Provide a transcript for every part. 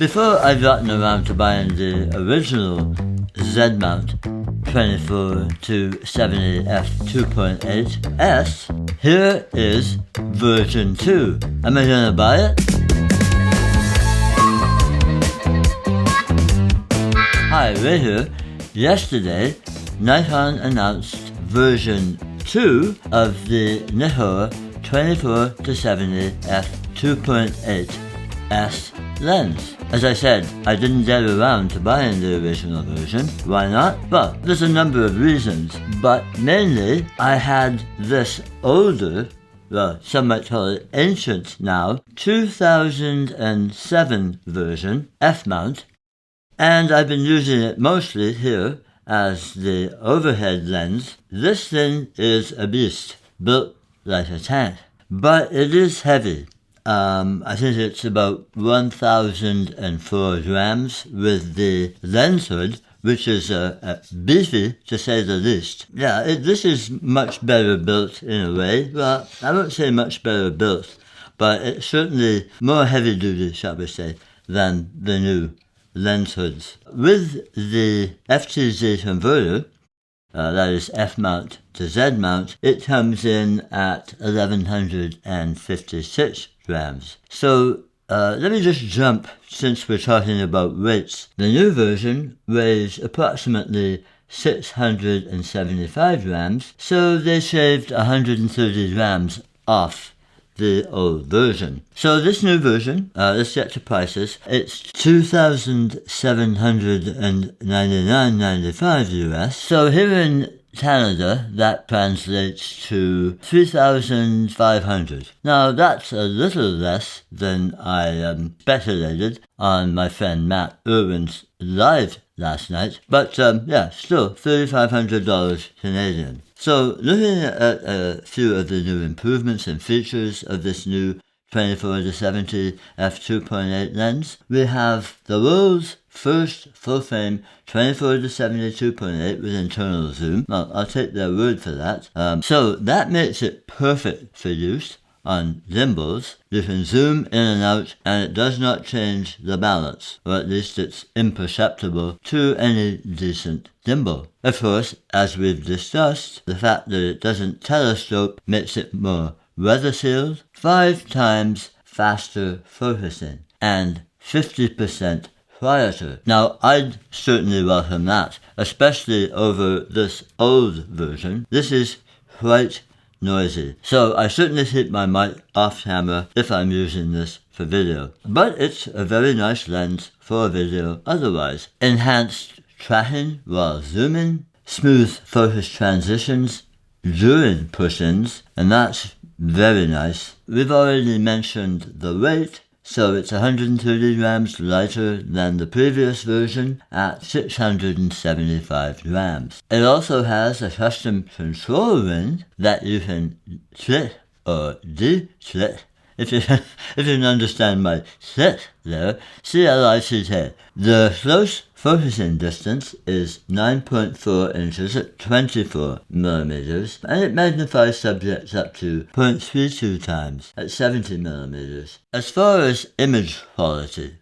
Before I'd gotten around to buying the original Z mount 24 to 70 f2.8s, here is version 2. Am I gonna buy it? Hi, Ray here. Yesterday, Nikon announced version 2 of the NIKKOR 24 to 70 f2.8s lens. As I said, I didn't get around to buying the original version. Why not? Well, there's a number of reasons, but mainly I had this older, well, some might call it ancient now, 2007 version F-mount, and I've been using it mostly here as the overhead lens. This thing is a beast, built like a tank, but it is heavy. I think it's about 1,004 grams with the lens hood, which is beefy to say the least. Yeah, this is much better built in a way. Well, I won't say much better built, but it's certainly more heavy duty, shall we say, than the new lens hoods. With the FTZ converter, that is F-mount to Z-mount, it comes in at 1,156 grams. So let me just jump, since we're talking about weights. The new version weighs approximately 675 grams, so they shaved 130 grams off the old version. So this new version, let's get to prices. It's $2,799.95 US. So here in Canada, that translates to $3,500. Now that's a little less than I speculated on my friend Matt Irwin's live last night, but yeah, still $3,500 Canadian. So looking at a few of the new improvements and features of this new 24 to 70 f2.8 lens, we have the world's first full-frame 24 to 70 2.8 with internal zoom. Well, I'll take their word for that. So that makes it perfect for use on gimbals. You can zoom in and out, and it does not change the balance, or at least it's imperceptible to any decent gimbal. Of course, as we've discussed, the fact that it doesn't telescope makes it more weather sealed, 5 times faster focusing, and 50% quieter. Now, I'd certainly welcome that, especially over this old version. This is quite noisy, so I certainly keep my mic off camera if I'm using this for video. But it's a very nice lens for video otherwise. Enhanced tracking while zooming, smooth focus transitions during push-ins, and that's very nice. We've already mentioned the weight, so it's 130 grams lighter than the previous version at 675 grams. It also has a custom control ring that you can click or de-click. If you can understand my click there, C-L-I-C-K. The close focusing distance is 9.4 inches at 24 millimeters, and it magnifies subjects up to 0.32 times at 70 millimeters. As far as image quality,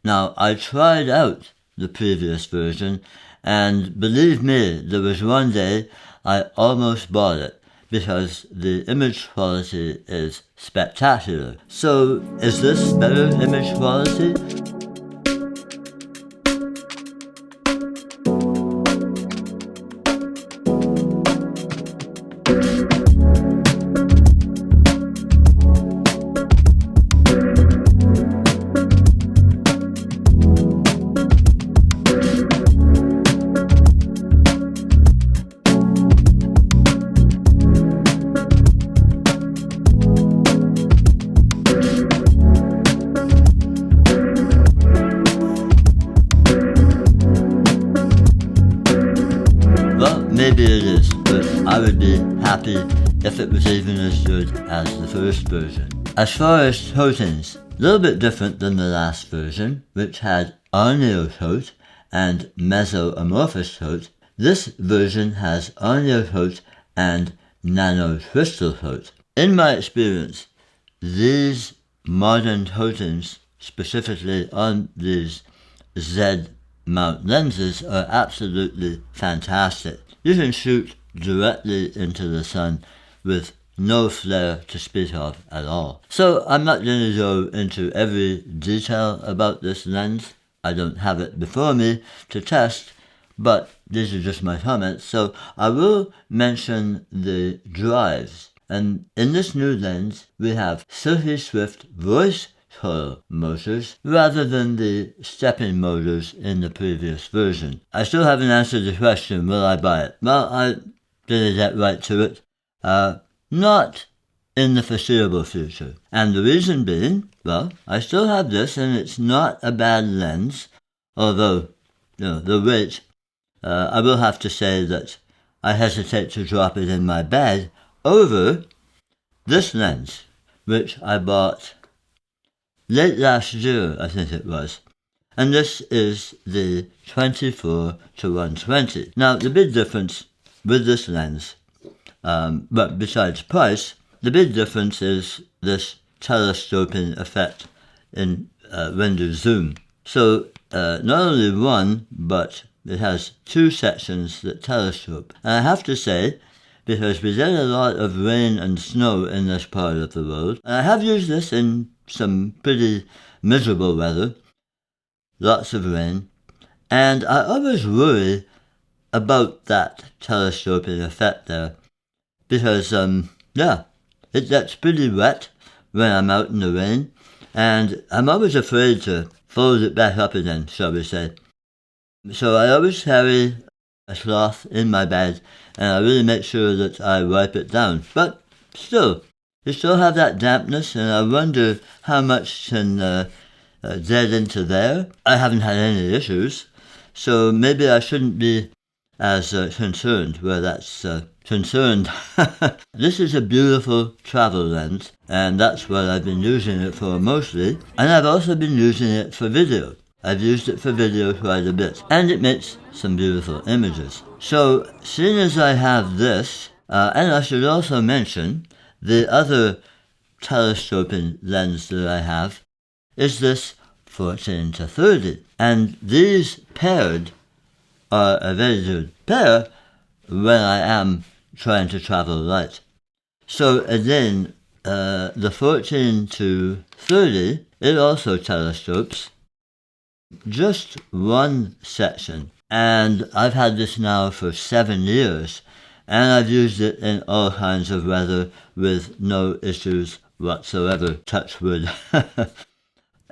now I tried out the previous version, and believe me, there was one day I almost bought it, because the image quality is spectacular. So, is this better image quality? Maybe it is, but I would be happy if it was even as good as the first version. As far as coatings, a little bit different than the last version, which had Arneo coat and mesomorphous coat. This version has Arneo coat and nano crystal coat. In my experience, these modern coatings specifically on these Z mount lenses are absolutely fantastic. You can shoot directly into the sun with no flare to speak of at all. So I'm not going to go into every detail about this lens. I don't have it before me to test, but these are just my comments. So I will mention the drives. And in this new lens, we have Silky Swift voice coil motors rather than the stepping motors in the previous version. I still haven't answered the question, will I buy it? Well, I'm going to get right to it. Not in the foreseeable future. And the reason being, well, I still have this and it's not a bad lens, although, the weight, I will have to say that I hesitate to drop it in my bag over this lens, which I bought late last year, I think it was. And this is the 24-120. Now, the big difference with this lens, but besides price, the big difference is this telescoping effect in when you zoom. So not only one, but it has two sections that telescope. And I have to say, because we get a lot of rain and snow in this part of the world, and I have used this in some pretty miserable weather, lots of rain, and I always worry about that telescoping effect there, because, it gets pretty wet when I'm out in the rain, and I'm always afraid to fold it back up again, shall we say. So I always carry a cloth in my bag, and I really make sure that I wipe it down. But still, you still have that dampness, and I wonder how much can get into there. I haven't had any issues, so maybe I shouldn't be as concerned where that's concerned. This is a beautiful travel lens, and that's what I've been using it for mostly. And I've also been using it for video. I've used it for video quite a bit, and it makes some beautiful images. So, seeing as I have this, and I should also mention the other telescoping lens that I have is this 14-30, and these paired are a very good pair when I am trying to travel light. So again, the 14-30, it also telescopes just one section, and I've had this now for 7 years, and I've used it in all kinds of weather with no issues whatsoever, touch wood.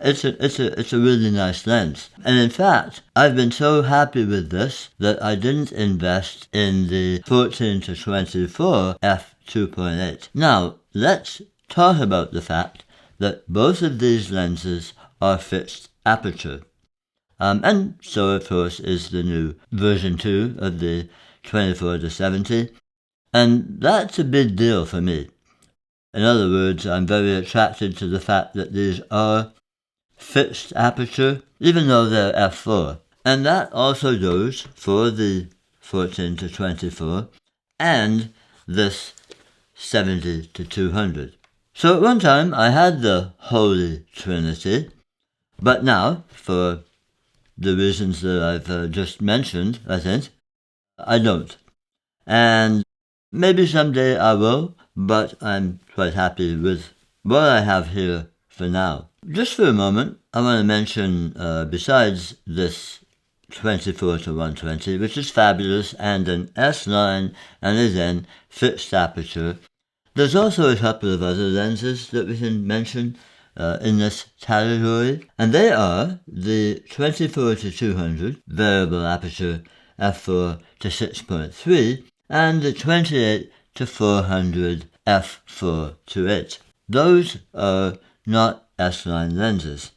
It's a really nice lens. And in fact, I've been so happy with this that I didn't invest in the 14-24 f2.8. Now, let's talk about the fact that both of these lenses are fixed aperture. And so, of course, is the new version 2 of the 24-70. And that's a big deal for me. In other words, I'm very attracted to the fact that these are fixed aperture, even though they're f4. And that also goes for the 14-24 and this 70-200. So at one time I had the Holy Trinity, but now, for the reasons that I've just mentioned, I think, I don't. And maybe someday I will, but I'm quite happy with what I have here for now. Just for a moment, I want to mention, besides this 24-120, which is fabulous, and an S9, and again, fixed aperture, there's also a couple of other lenses that we can mention in this category, and they are the 24-200 variable aperture f4-6.3 and the 28-400 f4-8. Those are not S9 lenses,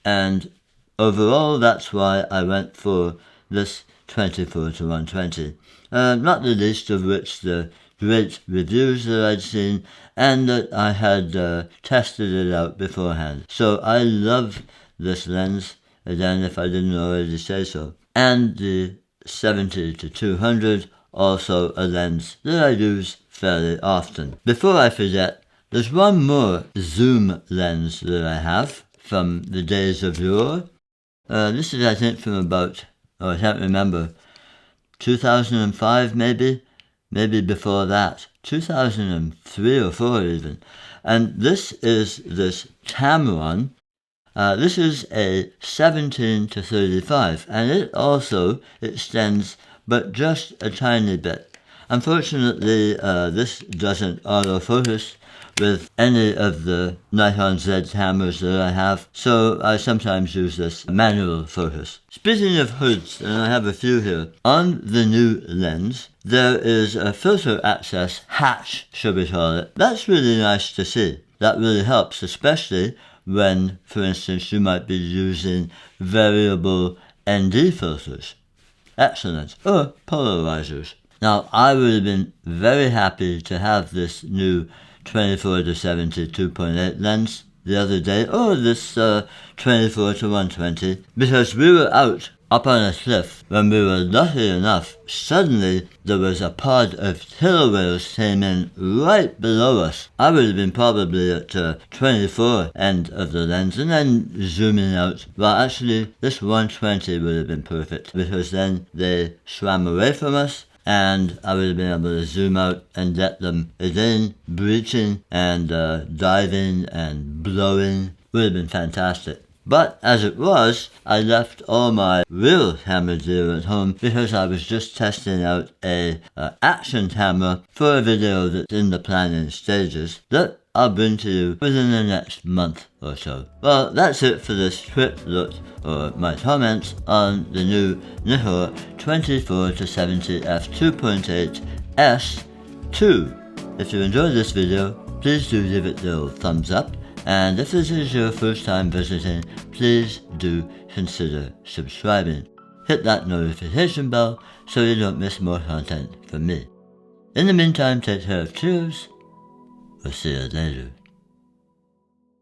and overall that's why I went for this 24-120, not the least of which the great reviews that I'd seen and that I had tested it out beforehand. So I love this lens, again, if I didn't already say so. And the 70-200, also a lens that I use fairly often. Before I forget, there's one more zoom lens that I have from the days of yore. This is, I think, from about, I can't remember, 2005 maybe before that, 2003 or 4 even. And this is this Tamron. This is a 17 to 35, and it also extends, but just a tiny bit. Unfortunately, this doesn't autofocus with any of the Nikon Z cameras that I have, so I sometimes use this manual focus. Speaking of hoods, and I have a few here, on the new lens, there is a filter access hatch, should we call it. That's really nice to see. That really helps, especially when, for instance, you might be using variable ND filters. Excellent. Or polarizers. Now, I would have been very happy to have this new 24 to 70 2.8 lens the other day, or this 24 to 120, because we were out up on a cliff when we were lucky enough. Suddenly there was a pod of killer whales came in right below us. I would have been probably at 24 end of the lens and then zooming out. Well, actually this 120 would have been perfect, because then they swam away from us and I would have been able to zoom out and get them again breaching and diving and blowing. Would have been fantastic. But as it was, I left all my real camera gear at home because I was just testing out a action camera for a video that's in the planning stages that I'll bring to you within the next month or so. Well, that's it for this quick look, or my comments, on the new NIKKOR 24 to 70 f2.8 S2. If you enjoyed this video, please do give it the old thumbs up. And if this is your first time visiting, please do consider subscribing. Hit that notification bell so you don't miss more content from me. In the meantime, take care of cheers. We'll see you later.